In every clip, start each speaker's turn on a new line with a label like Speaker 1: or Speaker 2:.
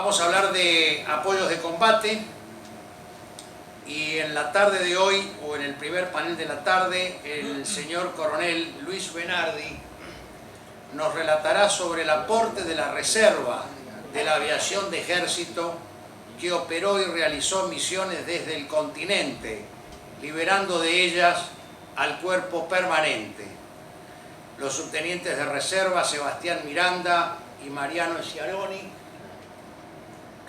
Speaker 1: Vamos a hablar de apoyos de combate y en la tarde de hoy, o en el primer panel de la tarde, el señor coronel Luis Benardi nos relatará sobre el aporte de la reserva de la aviación de ejército que operó y realizó misiones desde el continente, liberando de ellas al cuerpo permanente. Los subtenientes de reserva Sebastián Miranda y Mariano Sciaroni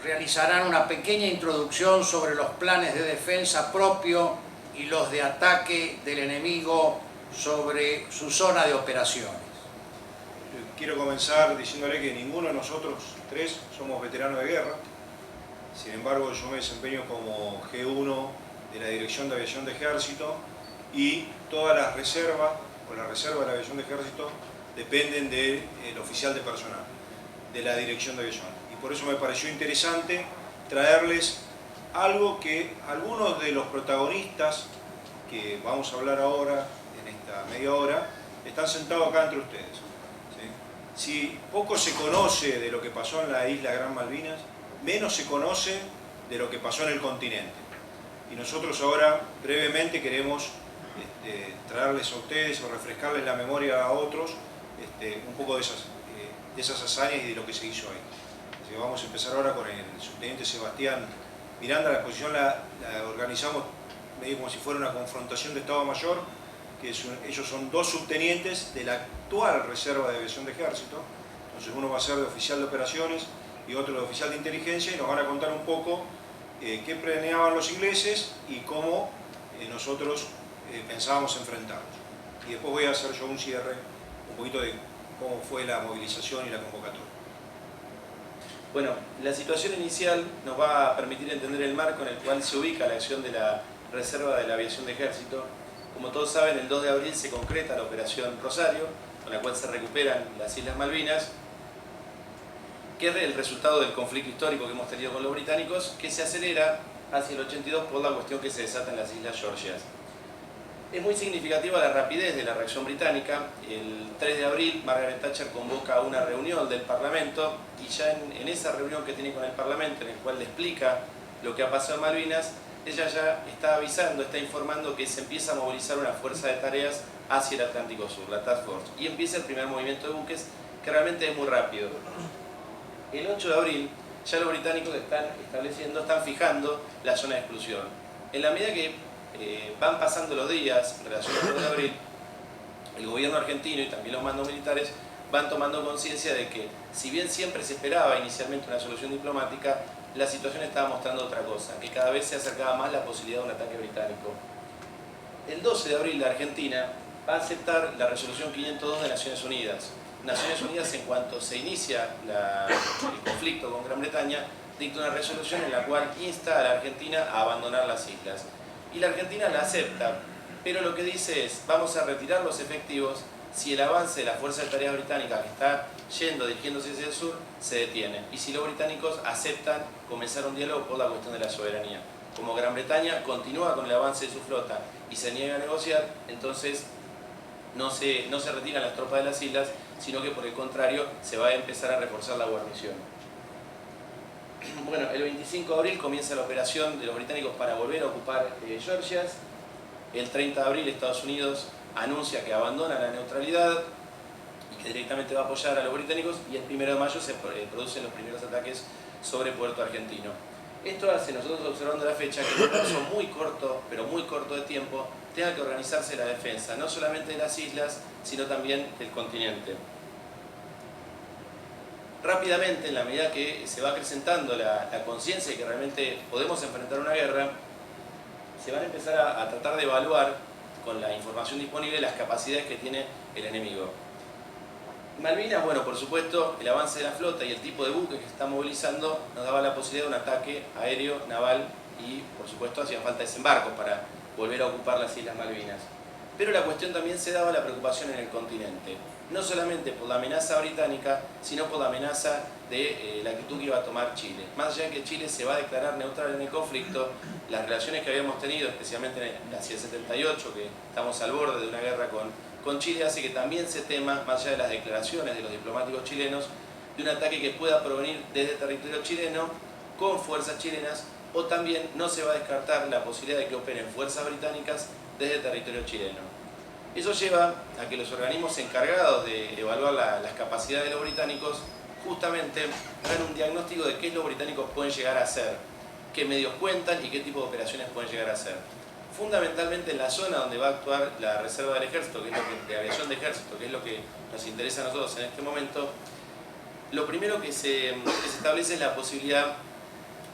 Speaker 1: realizarán una pequeña introducción sobre los planes de defensa propio y los de ataque del enemigo sobre su zona de operaciones.
Speaker 2: Quiero comenzar diciéndole que ninguno de nosotros tres somos veteranos de guerra. Sin embargo, yo me desempeño como G1 de la Dirección de Aviación de Ejército y todas las reservas, o la reserva de la Aviación de Ejército, dependen del oficial de personal de la Dirección de Aviación. Y por eso me pareció interesante traerles algo que algunos de los protagonistas que vamos a hablar ahora, en esta media hora, están sentados acá entre ustedes. Si poco se conoce de lo que pasó en la isla Gran Malvinas, menos se conoce de lo que pasó en el continente. Y nosotros ahora brevemente queremos traerles a ustedes o refrescarles la memoria a otros un poco de esas hazañas y de lo que se hizo ahí. Así que vamos a empezar ahora con el subteniente Sebastián Miranda. La exposición la organizamos medio como si fuera una confrontación de Estado Mayor, que ellos son dos subtenientes de la actual Reserva de Aviación de Ejército. Entonces uno va a ser de oficial de operaciones y otro de oficial de inteligencia, y nos van a contar un poco qué planeaban los ingleses y cómo nosotros pensábamos enfrentarlos. Y después voy a hacer yo un cierre, un poquito de cómo fue la movilización y la convocatoria.
Speaker 3: Bueno, la situación inicial nos va a permitir entender el marco en el cual se ubica la acción de la Reserva de la Aviación de Ejército. Como todos saben, el 2 de abril se concreta la Operación Rosario, con la cual se recuperan las Islas Malvinas, que es el resultado del conflicto histórico que hemos tenido con los británicos, que se acelera hacia el 82 por la cuestión que se desata en las Islas Georgias. Es muy significativa la rapidez de la reacción británica. El 3 de abril Margaret Thatcher convoca una reunión del Parlamento, y ya en esa reunión que tiene con el Parlamento, en el cual le explica lo que ha pasado en Malvinas, ella ya está avisando, está informando que se empieza a movilizar una fuerza de tareas hacia el Atlántico Sur, la Task Force, y empieza el primer movimiento de buques, que realmente es muy rápido. El 8 de abril ya los británicos están fijando la zona de exclusión. En la medida que van pasando los días en relación al 2 de abril, el gobierno argentino y también los mandos militares van tomando conciencia de que, si bien siempre se esperaba inicialmente una solución diplomática, la situación estaba mostrando otra cosa, que cada vez se acercaba más la posibilidad de un ataque británico. El 12 de abril la Argentina va a aceptar la resolución 502 de Naciones Unidas. Naciones Unidas, en cuanto se inicia el conflicto con Gran Bretaña, dicta una resolución en la cual insta a la Argentina a abandonar las islas. Y la Argentina la acepta, pero lo que dice es: vamos a retirar los efectivos si el avance de la Fuerza de Tareas Británica, que está dirigiéndose hacia el sur, se detiene, y si los británicos aceptan comenzar un diálogo por la cuestión de la soberanía. Como Gran Bretaña continúa con el avance de su flota y se niega a negociar, entonces no se retiran las tropas de las islas, sino que por el contrario se va a empezar a reforzar la guarnición. Bueno, el 25 de abril comienza la operación de los británicos para volver a ocupar Georgias. El 30 de abril Estados Unidos anuncia que abandona la neutralidad y que directamente va a apoyar a los británicos, y el 1 de mayo se producen los primeros ataques sobre Puerto Argentino. Esto hace, nosotros observando la fecha, que en un plazo muy corto, pero muy corto de tiempo, tenga que organizarse la defensa, no solamente de las islas, sino también del continente. Rápidamente, en la medida que se va acrecentando la conciencia de que realmente podemos enfrentar una guerra, se van a empezar a tratar de evaluar, con la información disponible, las capacidades que tiene el enemigo. Malvinas, bueno, por supuesto, el avance de la flota y el tipo de buque que se está movilizando nos daba la posibilidad de un ataque aéreo, naval, y por supuesto hacían falta desembarcos para volver a ocupar las Islas Malvinas. Pero la cuestión también se daba la preocupación en el continente, no solamente por la amenaza británica, sino por la amenaza de la actitud que iba a tomar Chile. Más allá de que Chile se va a declarar neutral en el conflicto, las relaciones que habíamos tenido, especialmente hacia el 78, que estamos al borde de una guerra con Chile, hace que también se tema, más allá de las declaraciones de los diplomáticos chilenos, de un ataque que pueda provenir desde territorio chileno con fuerzas chilenas, o también no se va a descartar la posibilidad de que operen fuerzas británicas desde territorio chileno. Eso lleva a que los organismos encargados de evaluar las capacidades de los británicos justamente hagan un diagnóstico de qué es lo británicos pueden llegar a hacer, qué medios cuentan y qué tipo de operaciones pueden llegar a hacer. Fundamentalmente en la zona donde va a actuar la reserva del ejército, que es lo que, de aviación de ejército, que es lo que nos interesa a nosotros en este momento, lo primero que se establece es la posibilidad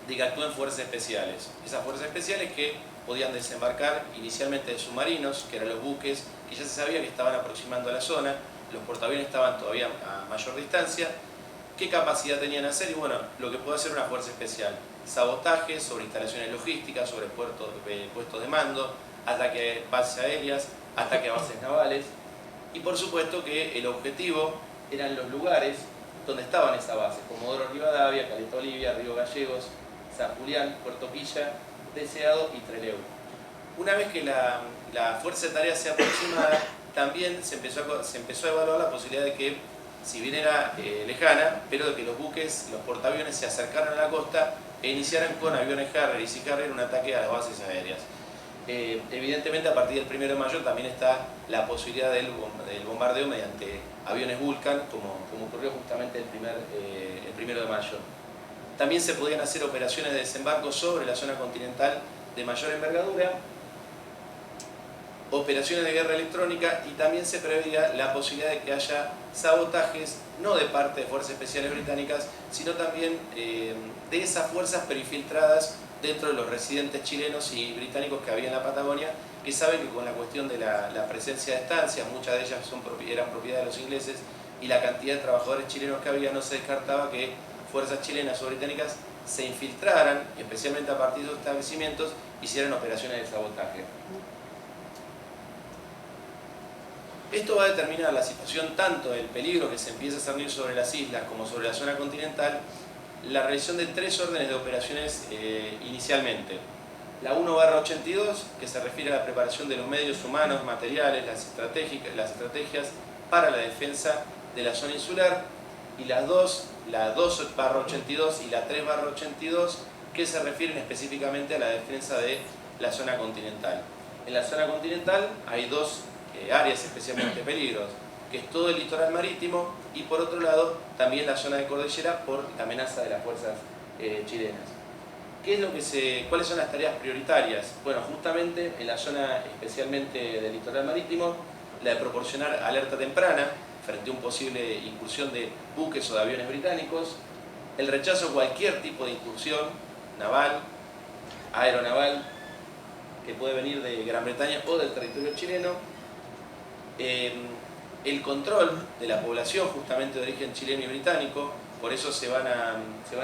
Speaker 3: de que actúen fuerzas especiales. Esas fuerzas especiales que podían desembarcar inicialmente de submarinos, que eran los buques que ya se sabía que estaban aproximando a la zona, los portaaviones estaban todavía a mayor distancia. ¿Qué capacidad tenían de hacer? Y bueno, lo que puede hacer una fuerza especial: sabotaje sobre instalaciones logísticas, sobre puestos de mando, ataque a bases aéreas, ataque a bases navales. Y por supuesto que el objetivo eran los lugares donde estaban esas bases: Comodoro Rivadavia, Caleta Olivia, Río Gallegos, San Julián, Puerto Pilla, Deseado y Trelew. Una vez que la fuerza de tarea se aproximara, también se empezó a evaluar la posibilidad de que, si bien era lejana, pero de que los buques, los portaaviones, se acercaran a la costa e iniciaran con aviones Harrier y Sea Harrier un ataque a las bases aéreas. Evidentemente, a partir del 1 de mayo también está la posibilidad del bombardeo mediante aviones Vulcan, como ocurrió justamente el 1 de mayo. También se podían hacer operaciones de desembarco sobre la zona continental de mayor envergadura, operaciones de guerra electrónica, y también se preveía la posibilidad de que haya sabotajes, no de parte de fuerzas especiales británicas, sino también de esas fuerzas pero infiltradas dentro de los residentes chilenos y británicos que había en la Patagonia, que saben que con la cuestión de la presencia de estancias, muchas de ellas eran propiedad de los ingleses, y la cantidad de trabajadores chilenos que había, no se descartaba que fuerzas chilenas o británicas se infiltraran, especialmente a partir de los establecimientos, hicieran operaciones de sabotaje. Esto va a determinar la situación tanto del peligro que se empieza a cernir sobre las islas como sobre la zona continental, la realización de 3 órdenes de operaciones inicialmente. La 1/82, que se refiere a la preparación de los medios humanos, materiales, las estrategias para la defensa de la zona insular, y la 2/82 y la 3/82, que se refieren específicamente a la defensa de la zona continental. En la zona continental hay 2 áreas especialmente peligrosas, que es todo el litoral marítimo y, por otro lado, también la zona de cordillera por la amenaza de las fuerzas chilenas. ¿Cuáles son las tareas prioritarias? Bueno, justamente en la zona especialmente del litoral marítimo, la de proporcionar alerta temprana frente a una posible incursión de buques o de aviones británicos, el rechazo a cualquier tipo de incursión naval, aeronaval, que puede venir de Gran Bretaña o del territorio chileno, el control de la población justamente de origen chileno y británico. Por eso se van a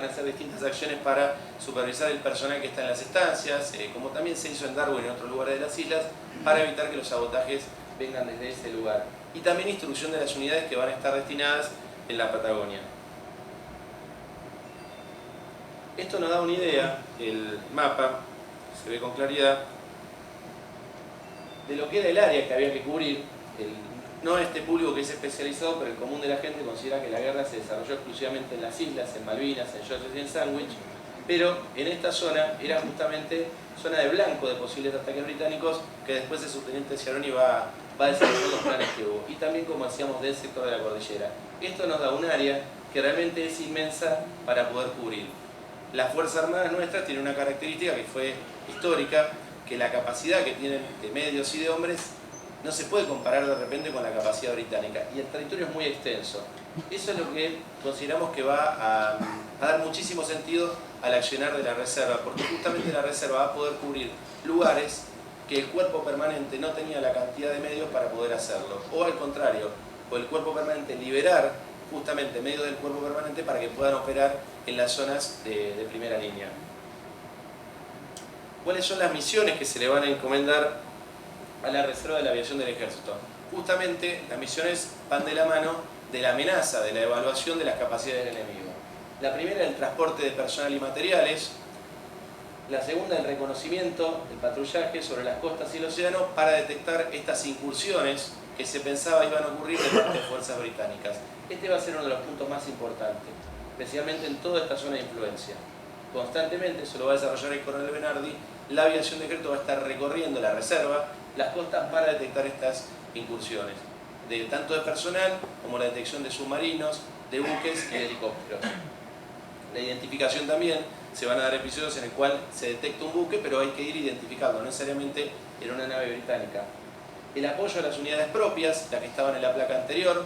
Speaker 3: hacer distintas acciones para supervisar el personal que está en las estancias, como también se hizo en Darwin y en otros lugares de las islas, para evitar que los sabotajes vengan desde ese lugar. Y también instrucción de las unidades que van a estar destinadas en la Patagonia. Esto nos da una idea, el mapa, se ve con claridad, de lo que era el área que había que cubrir. No este público que es especializado, pero el común de la gente considera que la guerra se desarrolló exclusivamente en las islas, en Malvinas, en Georgia y en Sandwich, pero en esta zona era justamente zona de blanco de posibles ataques británicos, que después el subteniente Ciaroni va a desarrollar los planes que hubo, y también, como decíamos, del sector de la cordillera. Esto nos da un área que realmente es inmensa para poder cubrir. Las Fuerzas Armadas nuestras tienen una característica que fue histórica, que la capacidad que tienen de medios y de hombres no se puede comparar de repente con la capacidad británica, y el territorio es muy extenso. Eso es lo que consideramos que va a dar muchísimo sentido al accionar de la reserva, porque justamente la reserva va a poder cubrir lugares que el cuerpo permanente no tenía la cantidad de medios para poder hacerlo, o al contrario, o el cuerpo permanente liberar justamente medios del cuerpo permanente para que puedan operar en las zonas de primera línea. ¿Cuáles son las misiones que se le van a encomendar a la reserva de la aviación del ejército? Justamente las misiones van de la mano de la amenaza, de la evaluación de las capacidades del enemigo. La primera, el transporte de personal y materiales. La segunda, el reconocimiento, el patrullaje sobre las costas y el océano para detectar estas incursiones que se pensaba iban a ocurrir de parte de fuerzas británicas. Este va a ser uno de los puntos más importantes, especialmente en toda esta zona de influencia. Constantemente, eso lo va a desarrollar el coronel Bernardi, la aviación de ejército va a estar recorriendo la reserva, las costas, para detectar estas incursiones, tanto de personal como la detección de submarinos, de buques y de helicópteros. La identificación también, se van a dar episodios en el cual se detecta un buque, pero hay que ir identificando, no necesariamente en una nave británica. El apoyo a las unidades propias, las que estaban en la placa anterior,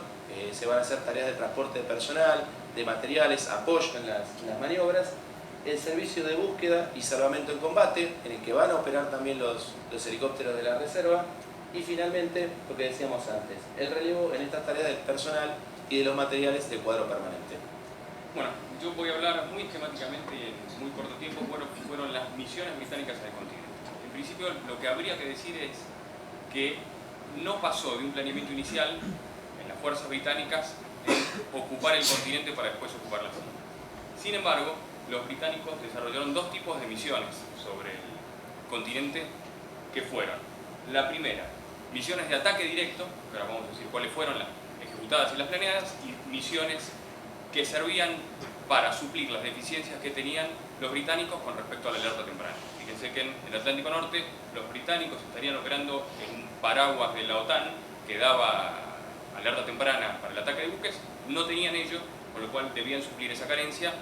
Speaker 3: se van a hacer tareas de transporte de personal, de materiales, apoyo en las maniobras. El servicio de búsqueda y salvamento en combate, en el que van a operar también los helicópteros de la reserva. Y finalmente, lo que decíamos antes, el relevo en estas tareas del personal y de los materiales de cuadro permanente.
Speaker 4: Bueno, yo voy a hablar muy esquemáticamente y en muy corto tiempo. Fueron las misiones británicas en el continente. En principio, lo que habría que decir es que no pasó de un planeamiento inicial en las fuerzas británicas en ocupar el continente para después ocupar la zona. Sin embargo, los británicos desarrollaron dos tipos de misiones sobre el continente que fueron: la primera, misiones de ataque directo, que ahora vamos a decir cuáles fueron las ejecutadas y las planeadas, y misiones que servían para suplir las deficiencias que tenían los británicos con respecto a la alerta temprana. Fíjense que en el Atlántico Norte los británicos estarían operando en un paraguas de la OTAN que daba alerta temprana para el ataque de buques, no tenían ello, con lo cual debían suplir esa carencia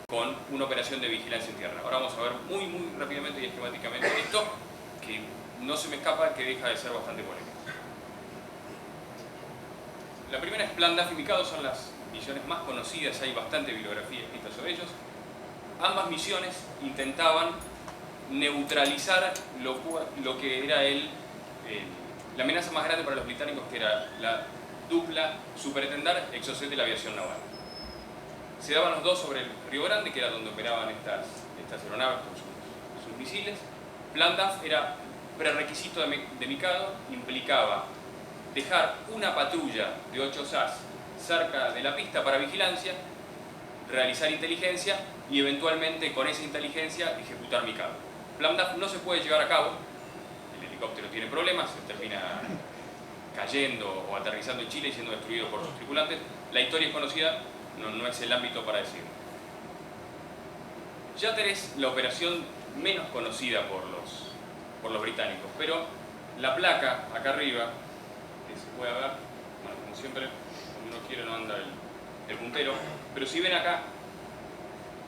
Speaker 4: con una operación de vigilancia en tierra. Ahora vamos a ver muy rápidamente y esquemáticamente esto, que no se me escapa, que deja de ser bastante polémico. La primera es Plan Duff y Mikado, son las misiones más conocidas, hay bastante bibliografía escrita sobre ellos. Ambas misiones intentaban neutralizar lo que era la amenaza más grande para los británicos, que era la dupla superetendar Exocet de la aviación naval. Se daban los dos sobre el Río Grande, que era donde operaban estas aeronaves con sus misiles. Plan Duff era prerequisito de Mikado, implicaba dejar una patrulla de 8 SAS cerca de la pista para vigilancia, realizar inteligencia y eventualmente con esa inteligencia ejecutar Mikado. Plan Duff no se puede llevar a cabo, el helicóptero tiene problemas, se termina cayendo o aterrizando en Chile y siendo destruido por sus tripulantes. La historia es conocida, no es el ámbito para decirlo. Yater es la operación menos conocida por los británicos, pero la placa acá arriba, que se puede ver, bueno, como siempre, cuando uno quiere no anda el puntero, pero si ven acá,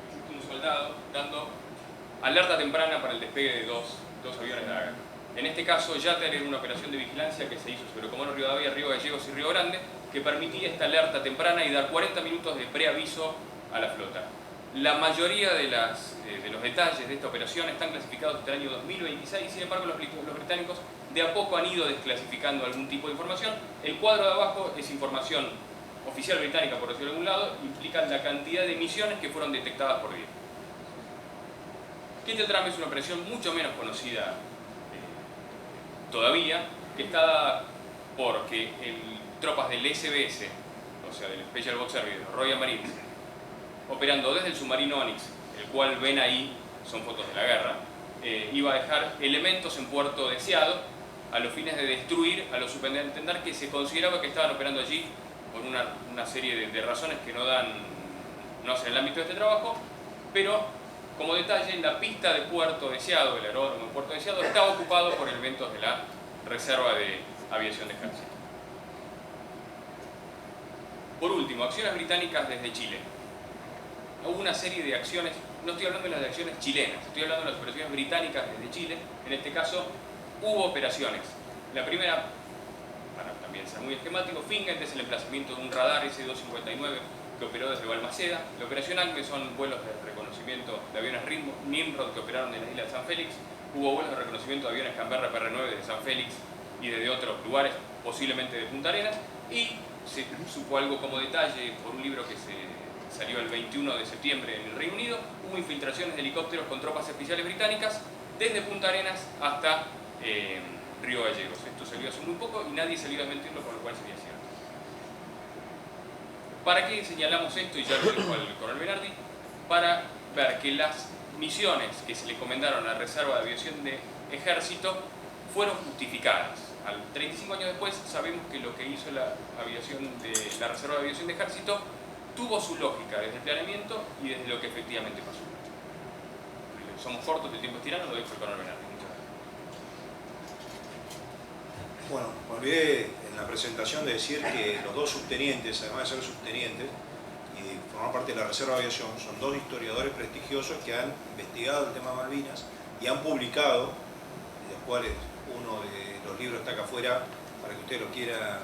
Speaker 4: existe un soldado dando alerta temprana para el despegue de dos aviones de la guerra. En este caso, Yater era una operación de vigilancia que se hizo sobre Comodoro Rivadavia, Río Gallegos y Río Grande, que permitía esta alerta temprana y dar 40 minutos de preaviso a la flota. La mayoría de los detalles de esta operación están clasificados hasta el año 2026, sin embargo los británicos de a poco han ido desclasificando algún tipo de información. El cuadro de abajo es información oficial británica, por decirlo de algún lado, implica la cantidad de misiones que fueron detectadas por día. Kettletram es una operación mucho menos conocida todavía, que está dada porque tropas del SBS, o sea del Special Boat Service, de los Royal Marines, operando desde el submarino Onyx, el cual ven ahí, son fotos de la guerra, iba a dejar elementos en puerto deseado a los fines de destruir a los superintendentes que se consideraba que estaban operando allí por una serie de razones que no hacen el ámbito de este trabajo, pero como detalle, la pista de puerto deseado, el aeródromo de puerto deseado, estaba ocupado por elementos de la Reserva de Aviación de Ejército. Por último, acciones británicas desde Chile. Hubo una serie de acciones, no estoy hablando de las acciones chilenas, estoy hablando de las operaciones británicas desde Chile. En este caso, hubo operaciones. La primera, para también ser muy esquemático, Fingent es el emplazamiento de un radar S-259 que operó desde Balmaceda. La operación ACME son vuelos de reconocimiento de aviones Nimrod que operaron en la isla de San Félix. Hubo vuelos de reconocimiento de aviones Canberra PR-9 desde San Félix y desde otros lugares, posiblemente de Punta Arenas. Y se supo algo como detalle por un libro que salió el 21 de septiembre en el Reino Unido. Hubo infiltraciones de helicópteros con tropas especiales británicas desde Punta Arenas hasta Río Gallegos. Esto salió hace muy poco y nadie salió a desmentirlo, con lo cual sería cierto. ¿Para qué señalamos esto? Y ya lo dijo el coronel Bernardi, para ver que las misiones que se le encomendaron a la Reserva de Aviación de Ejército fueron justificadas. 35 años después sabemos que lo que hizo la Reserva de Aviación de Ejército tuvo su lógica desde el planeamiento y desde lo que efectivamente pasó. Somos cortos, el tiempo es tirano, lo dejo al coronel Bernardi. Muchas gracias.
Speaker 2: Bueno, me olvidé en la presentación de decir que los dos subtenientes, además de ser subtenientes y formar parte de la Reserva de Aviación, son dos historiadores prestigiosos que han investigado el tema de Malvinas y han publicado, de los cuales uno de los libros está acá afuera para que usted lo quiera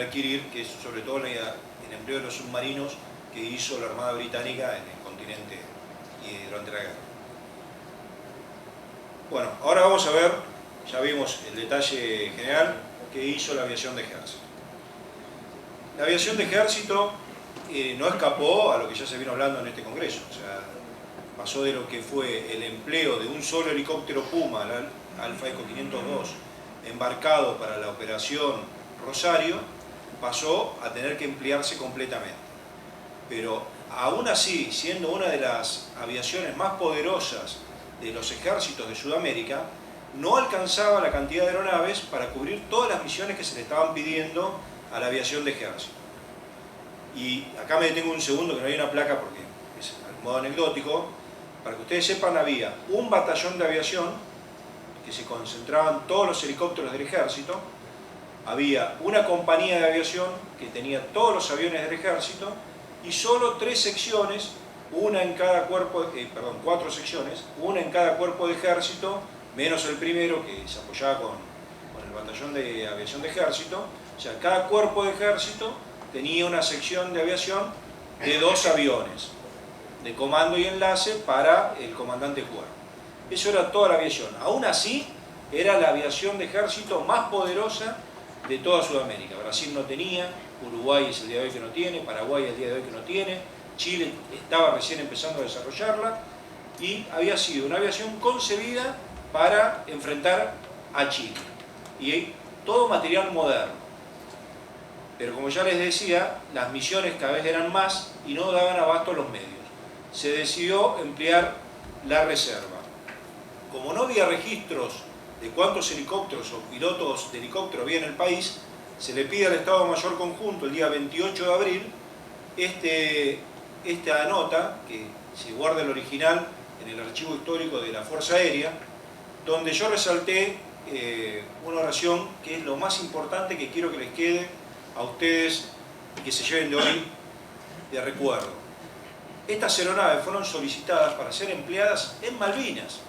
Speaker 2: adquirir, que es sobre todo el empleo de los submarinos que hizo la Armada Británica en el continente y durante la guerra. Bueno, ahora vamos a ver, ya vimos el detalle general que hizo la aviación de ejército. La aviación de ejército no escapó a lo que ya se vino hablando en este congreso, o sea, pasó de lo que fue el empleo de un solo helicóptero Puma, el Alfa Eco 502, embarcado para la operación Rosario, pasó a tener que emplearse completamente. Pero aún así, siendo una de las aviaciones más poderosas de los ejércitos de Sudamérica, no alcanzaba la cantidad de aeronaves para cubrir todas las misiones que se le estaban pidiendo a la aviación de ejército. Y acá me detengo un segundo, que no hay una placa porque es a modo anecdótico. Para que ustedes sepan, había un batallón de aviación que se concentraban todos los helicópteros del ejército, había una compañía de aviación que tenía todos los aviones del ejército y solo 3 secciones, una en cada cuerpo, cuatro secciones, una en cada cuerpo de ejército, menos el primero que se apoyaba con el batallón de aviación de ejército. O sea, cada cuerpo de ejército tenía una sección de aviación de 2 aviones de comando y enlace para el comandante cuerpo. Eso era toda la aviación. Aún así, era la aviación de ejército más poderosa de toda Sudamérica. Brasil no tenía, Uruguay es el día de hoy que no tiene, Paraguay es el día de hoy que no tiene, Chile estaba recién empezando a desarrollarla y había sido una aviación concebida para enfrentar a Chile. Y todo material moderno. Pero como ya les decía, las misiones cada vez eran más y no daban abasto a los medios. Se decidió emplear la reserva. Como no había registros de cuántos helicópteros o pilotos de helicóptero había en el país, se le pide al Estado Mayor Conjunto el día 28 de abril esta nota, que se guarda el original en el archivo histórico de la Fuerza Aérea, donde yo resalté una oración que es lo más importante que quiero que les quede a ustedes y que se lleven de hoy de recuerdo. Estas aeronaves fueron solicitadas para ser empleadas en Malvinas,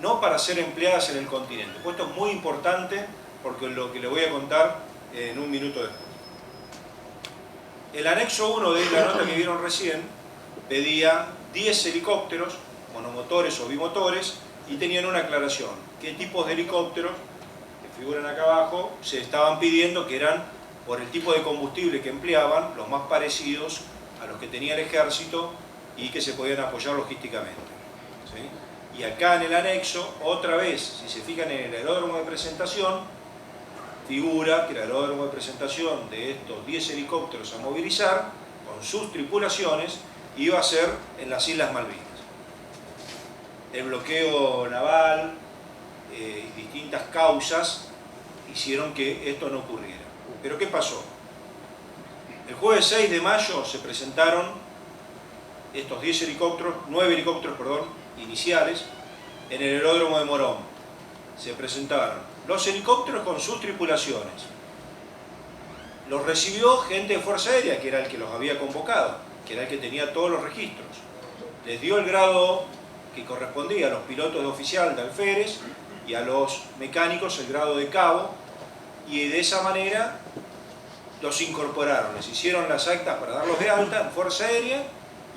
Speaker 2: no para ser empleadas en el continente. Pues esto es muy importante porque lo que les voy a contar en un minuto después. El anexo 1 de la nota que vieron recién pedía 10 helicópteros, monomotores o bimotores, y tenían una aclaración. ¿Qué tipos de helicópteros, que figuran acá abajo, se estaban pidiendo? Que eran, por el tipo de combustible que empleaban, los más parecidos a los que tenía el ejército y que se podían apoyar logísticamente. ¿Sí? Y acá en el anexo, otra vez, si se fijan en el aeródromo de presentación, figura que el aeródromo de presentación de estos 10 helicópteros a movilizar, con sus tripulaciones, iba a ser en las Islas Malvinas. El bloqueo naval y distintas causas hicieron que esto no ocurriera. ¿Pero qué pasó? El jueves 6 de mayo se presentaron estos 10 helicópteros, 9 helicópteros, iniciales, en el aeródromo de Morón. Se presentaron los helicópteros con sus tripulaciones. Los recibió gente de Fuerza Aérea, que era el que los había convocado, que era el que tenía todos los registros. Les dio el grado que correspondía a los pilotos de oficial de alférez y a los mecánicos el grado de cabo, y de esa manera los incorporaron, les hicieron las actas para darlos de alta en Fuerza Aérea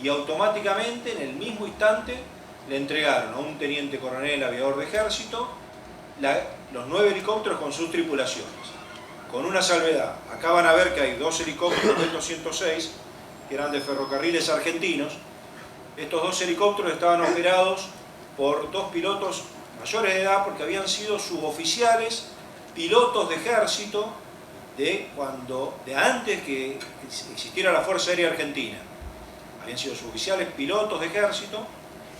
Speaker 2: y automáticamente en el mismo instante le entregaron a un teniente coronel aviador de ejército los 9 helicópteros con sus tripulaciones, con una salvedad. Acá van a ver que hay 2 helicópteros del 206 que eran de Ferrocarriles Argentinos. Estos 2 helicópteros estaban operados por 2 pilotos mayores de edad porque habían sido suboficiales, pilotos de ejército de antes que existiera la Fuerza Aérea Argentina. Habían sido suboficiales, pilotos de ejército.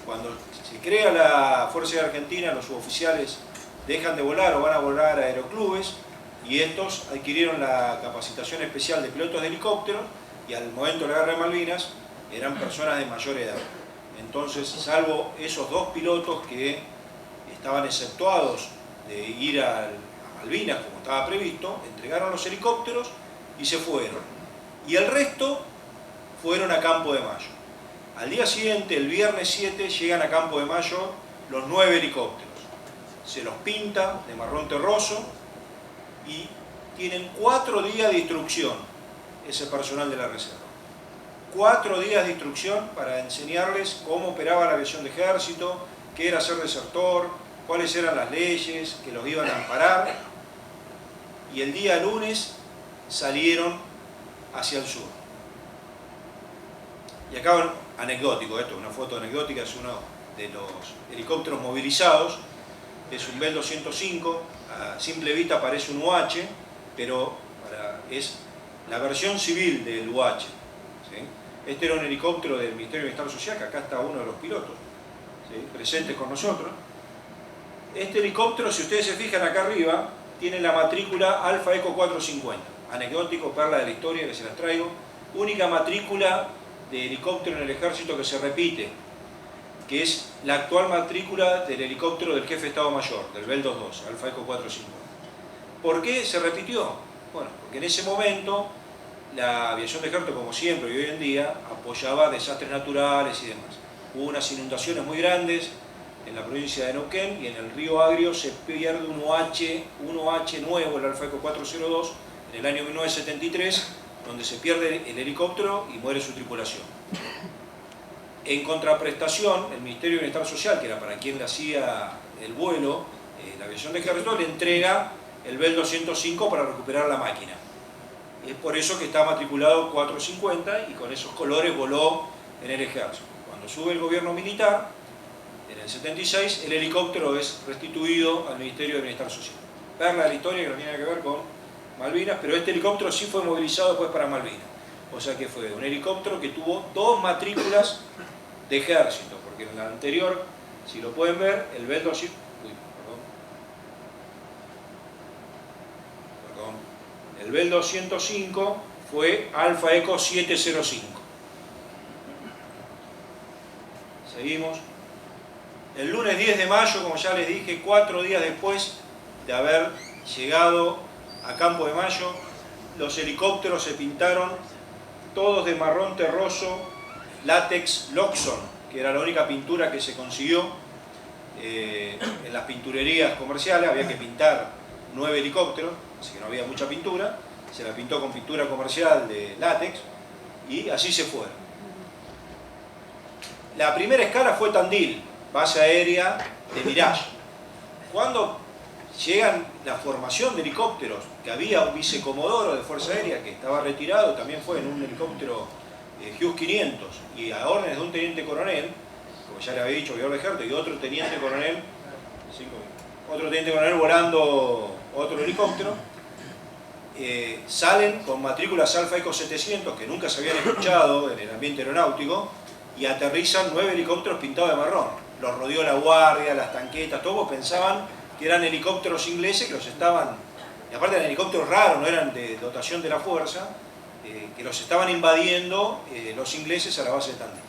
Speaker 2: Cuando se crea la Fuerza Aérea Argentina, los suboficiales dejan de volar o van a volar a aeroclubes, y estos adquirieron la capacitación especial de pilotos de helicópteros, y al momento de la Guerra de Malvinas eran personas de mayor edad. Entonces, salvo esos dos pilotos que estaban exceptuados de ir a Malvinas como estaba previsto, entregaron los helicópteros y se fueron. Y el resto fueron a Campo de Mayo. Al día siguiente, el viernes 7, llegan a Campo de Mayo los 9 helicópteros. Se los pinta de marrón terroso y tienen 4 días de instrucción ese personal de la reserva. 4 días de instrucción para enseñarles cómo operaba la aviación de ejército, qué era ser desertor, cuáles eran las leyes que los iban a amparar. Y el día lunes salieron hacia el sur. Y acá, bueno, anecdótico esto, una foto anecdótica, es uno de los helicópteros movilizados, es un Bell 205, a simple vista parece un UH, pero es la versión civil del UH. ¿Sí? Este era un helicóptero del Ministerio de Bienestar Social, que acá está uno de los pilotos, ¿sí?, presentes con nosotros. Este helicóptero, si ustedes se fijan acá arriba, tiene la matrícula Alfa Eco 450. Anecdótico, perla de la historia que se las traigo. Única matrícula de helicóptero en el ejército que se repite, que es la actual matrícula del helicóptero del jefe de Estado Mayor, del Bell 22, Alfa Eco 450. ¿Por qué se repitió? Bueno, porque en ese momento la aviación de ejército, como siempre y hoy en día, apoyaba desastres naturales y demás. Hubo unas inundaciones muy grandes en la provincia de Neuquén, y en el río Agrio se pierde un UH nuevo, el Alfa Eco 402, en el año 1973, donde se pierde el helicóptero y muere su tripulación. En contraprestación, el Ministerio de Bienestar Social, que era para quien le hacía el vuelo, la aviación de ejército, le entrega el Bell 205 para recuperar la máquina. Es por eso que está matriculado 450 y con esos colores voló en el ejército. Cuando sube el gobierno militar, en el 76, el helicóptero es restituido al Ministerio de Bienestar Social. Perla de la historia que no tiene que ver con Malvinas, pero este helicóptero sí fue movilizado después para Malvinas. O sea que fue un helicóptero que tuvo 2 matrículas de ejército, porque en la anterior, si lo pueden ver, el Bell 205... El Bell 205 fue Alfa Eco 705. Seguimos. El lunes 10 de mayo, como ya les dije, 4 días después de haber llegado a Campo de Mayo, los helicópteros se pintaron todos de marrón terroso, látex Loxon, que era la única pintura que se consiguió en las pinturerías comerciales. Había que pintar 9 helicópteros, así que no había mucha pintura. Se la pintó con pintura comercial de látex y así se fueron. La primera escala fue Tandil, base aérea de Mirage. Cuando llegan la formación de helicópteros, que había un vicecomodoro de Fuerza Aérea que estaba retirado, también fue en un helicóptero Hughes 500, y a órdenes de un teniente coronel, como ya le había dicho Guillermo Bejerto, y otro teniente coronel volando otro helicóptero, salen con matrículas Alfa Eco 700 que nunca se habían escuchado en el ambiente aeronáutico, y aterrizan 9 helicópteros pintados de marrón. Los rodeó la guardia, las tanquetas, todos pensaban que eran helicópteros ingleses que los estaban, y aparte eran helicópteros raros, no eran de dotación de la fuerza, que los estaban invadiendo los ingleses a la base de Tandil.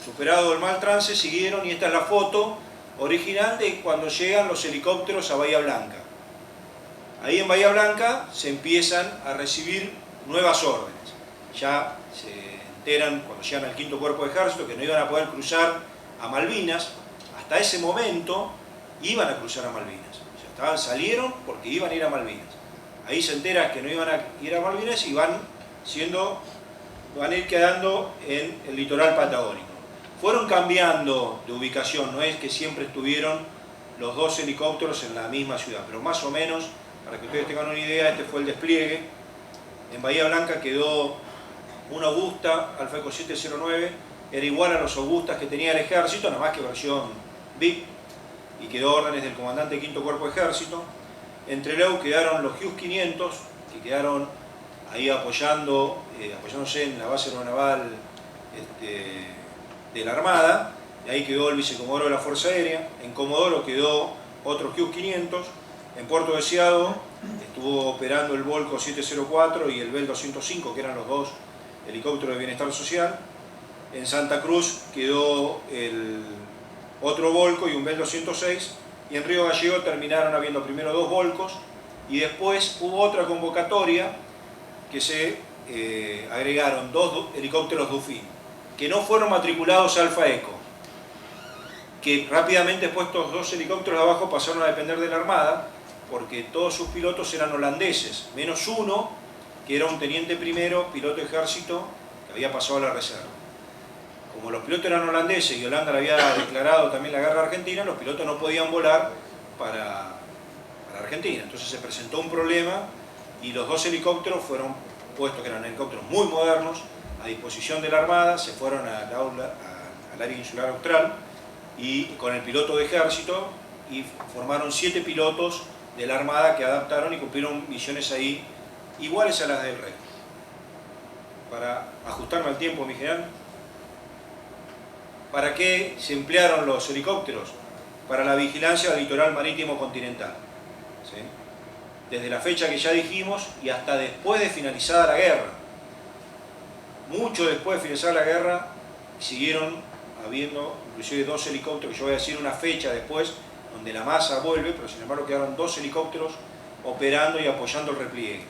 Speaker 2: Superado el mal trance, siguieron, y esta es la foto original de cuando llegan los helicópteros a Bahía Blanca. Ahí en Bahía Blanca se empiezan a recibir nuevas órdenes. Ya se enteran cuando llegan al 5º Cuerpo de Ejército que no iban a poder cruzar a Malvinas. Hasta ese momento iban a cruzar a Malvinas. O sea, salieron porque iban a ir a Malvinas. Ahí se entera que no iban a ir a Malvinas y van a ir quedando en el litoral patagónico. Fueron cambiando de ubicación, no es que siempre estuvieron los 2 helicópteros en la misma ciudad, pero más o menos, para que ustedes tengan una idea, este fue el despliegue. En Bahía Blanca quedó un Augusta Alfa Eco 709, era igual a los Augustas que tenía el ejército, nada más que versión VIP, y quedó órdenes del comandante 5º Cuerpo de Ejército. En Trelew quedaron los Hughes 500, que quedaron ahí apoyándose en la base aeronaval de la Armada, y ahí quedó el vicecomodoro de la Fuerza Aérea. En Comodoro quedó otro Hughes 500, En Puerto Deseado estuvo operando el Volco 704 y el Bell 205, que eran los dos helicópteros de bienestar social. En Santa Cruz quedó el otro Volco y un Bell 206, y en Río Gallegos terminaron habiendo primero dos Volcos, y después hubo otra convocatoria que se agregaron dos helicópteros Dufin, que no fueron matriculados a Alfa Eco, que rápidamente después estos dos helicópteros de abajo pasaron a depender de la Armada, porque todos sus pilotos eran holandeses, menos uno, que era un teniente primero, piloto de ejército, que había pasado a la reserva. Como los pilotos eran holandeses y Holanda le había declarado también la guerra a Argentina, los pilotos no podían volar para Argentina. Entonces se presentó un problema y los dos helicópteros fueron puestos, que eran helicópteros muy modernos, a disposición de la Armada, se fueron al área insular austral y con el piloto de ejército, y formaron 7 pilotos de la Armada que adaptaron y cumplieron misiones ahí iguales a las del rey. Para ajustarme al tiempo, mi general, ¿para qué se emplearon los helicópteros? Para la vigilancia del litoral marítimo continental, ¿sí? Desde la fecha que ya dijimos y hasta después de finalizada la guerra. Mucho después de finalizar la guerra siguieron habiendo inclusive 2 helicópteros, que yo voy a decir una fecha después, donde la masa vuelve, pero sin embargo quedaron 2 helicópteros operando y apoyando el repliegue.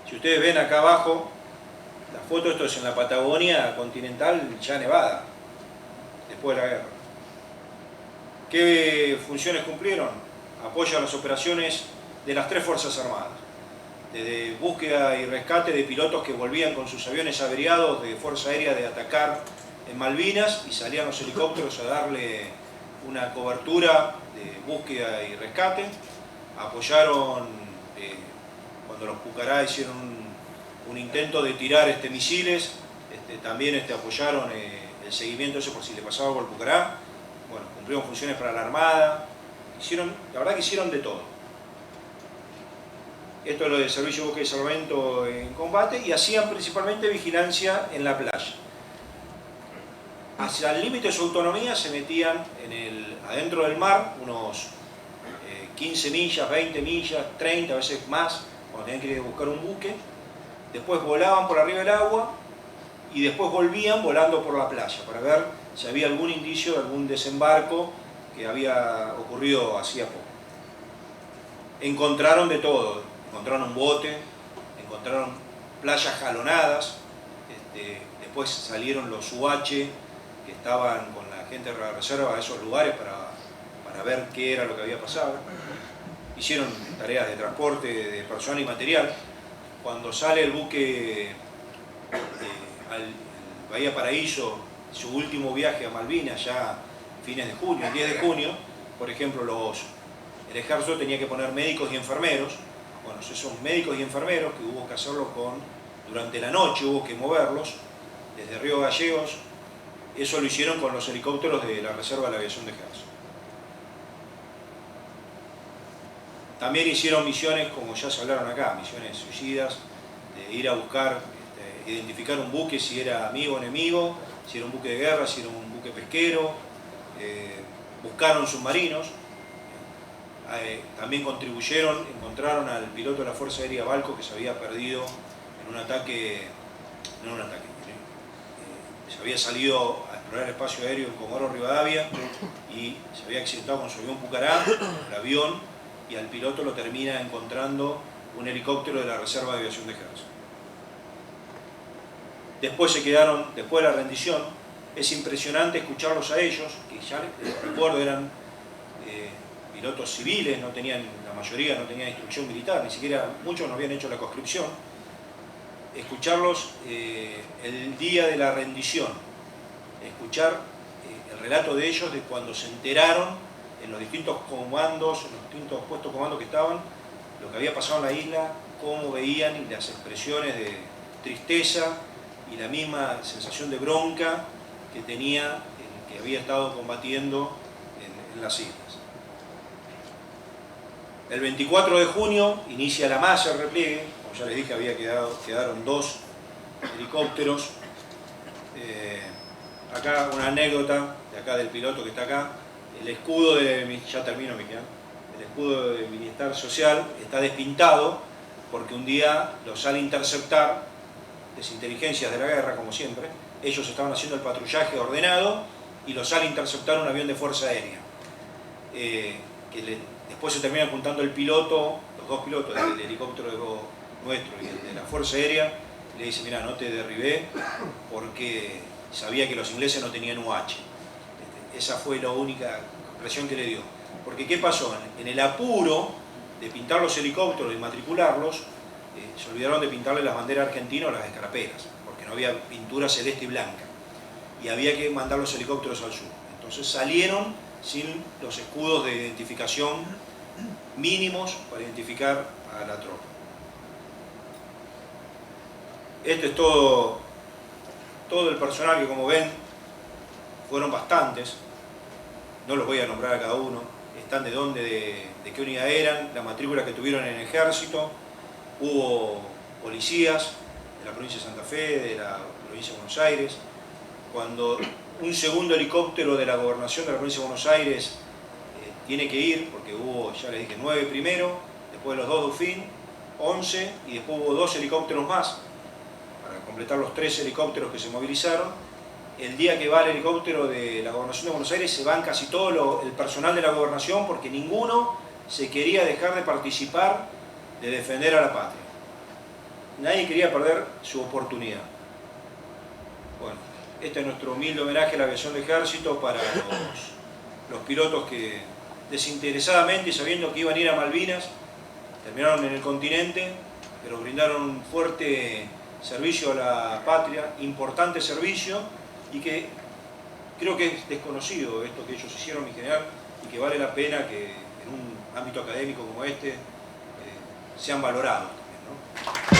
Speaker 2: Si ustedes ven acá abajo, la foto, esto es en la Patagonia continental, ya nevada, después de la guerra. ¿Qué funciones cumplieron? Apoyo a las operaciones de las 3 Fuerzas Armadas, desde búsqueda y rescate de pilotos que volvían con sus aviones averiados de Fuerza Aérea de atacar en Malvinas, y salían los helicópteros a darle una cobertura de búsqueda y rescate. Apoyaron, cuando los Pucará hicieron un intento de tirar misiles, también apoyaron el seguimiento ese por si le pasaba algo al Pucará. Bueno, cumplieron funciones para la Armada, la verdad que hicieron de todo. Esto es lo del servicio de búsqueda y salvamento en combate, y hacían principalmente vigilancia en la playa. Hacia el límite de su autonomía se metían adentro del mar unos 15 millas, 20 millas, 30, a veces más, cuando tenían que ir a buscar un buque. Después volaban por arriba del agua y después volvían volando por la playa para ver si había algún indicio de algún desembarco que había ocurrido hacía poco. Encontraron de todo, encontraron un bote, encontraron playas jalonadas, después salieron los UH que estaban con la gente de la reserva a esos lugares para ver qué era lo que había pasado. Hicieron tareas de transporte de personal y material. Cuando sale el buque al Bahía Paraíso, su último viaje a Malvinas, ya fines de junio, el 10 de junio, por ejemplo, el ejército tenía que poner médicos y enfermeros. Bueno, esos médicos y enfermeros que hubo que hacerlo durante la noche, hubo que moverlos desde Río Gallegos. Eso lo hicieron con los helicópteros de la Reserva de la Aviación de Ejército. También hicieron misiones, como ya se hablaron acá, misiones suicidas, de ir a buscar, identificar un buque si era amigo o enemigo, si era un buque de guerra, si era un buque pesquero. Buscaron submarinos. También contribuyeron, encontraron al piloto de la Fuerza Aérea Balco que se había perdido en un ataque, se había salido a explorar el espacio aéreo en Comodoro Rivadavia y se había accidentado con su avión Pucará, el avión, y al piloto lo termina encontrando un helicóptero de la Reserva de Aviación de Ejército. Después se quedaron, después de la rendición, es impresionante escucharlos a ellos, que ya recuerdo eran pilotos civiles, la mayoría no tenían instrucción militar, ni siquiera muchos no habían hecho la conscripción. Escucharlos el día de la rendición, escuchar el relato de ellos de cuando se enteraron en los distintos comandos, en los distintos puestos de comando que estaban, lo que había pasado en la isla, cómo veían y las expresiones de tristeza y la misma sensación de bronca que tenía el que había estado combatiendo en las islas. El 24 de junio inicia la masa el repliegue, como ya les dije, quedaron 2 helicópteros. Acá una anécdota de acá del piloto que está acá, el escudo ya termino, Miguel, el escudo de bienestar social está despintado porque un día los sale a interceptar desinteligencias de la guerra, como siempre. Ellos estaban haciendo el patrullaje ordenado y los sale a interceptar un avión de Fuerza Aérea. Después se termina apuntando el piloto, los dos pilotos del helicóptero nuestro y el de la Fuerza Aérea, y le dice, mira, no te derribé porque sabía que los ingleses no tenían UH. Esa fue la única expresión que le dio. Porque ¿qué pasó? En el apuro de pintar los helicópteros y matricularlos, se olvidaron de pintarle las banderas argentinas o las escarapelas, porque no había pintura celeste y blanca. Y había que mandar los helicópteros al sur. Entonces salieron sin los escudos de identificación mínimos para identificar a la tropa. Este es todo el personal que, como ven, fueron bastantes. No los voy a nombrar a cada uno. Están de dónde, de qué unidad eran, la matrícula que tuvieron en el ejército. Hubo policías de la provincia de Santa Fe, de la provincia de Buenos Aires. Cuando un segundo helicóptero de la gobernación de la provincia de Buenos Aires tiene que ir, porque hubo, ya les dije, 9 primero, después los 2 de UFIN, 11, y después hubo 2 helicópteros más, para completar los 3 helicópteros que se movilizaron. El día que va el helicóptero de la gobernación de Buenos Aires se van casi todo el personal de la gobernación, porque ninguno se quería dejar de participar, de defender a la patria. Nadie quería perder su oportunidad. Bueno, este es nuestro humilde homenaje a la aviación de ejército para los pilotos que desinteresadamente, sabiendo que iban a ir a Malvinas, terminaron en el continente, pero brindaron un fuerte servicio a la patria, importante servicio, y que creo que es desconocido esto que ellos hicieron, mi general, y que vale la pena que en un ámbito académico como este sean valorados también, ¿no?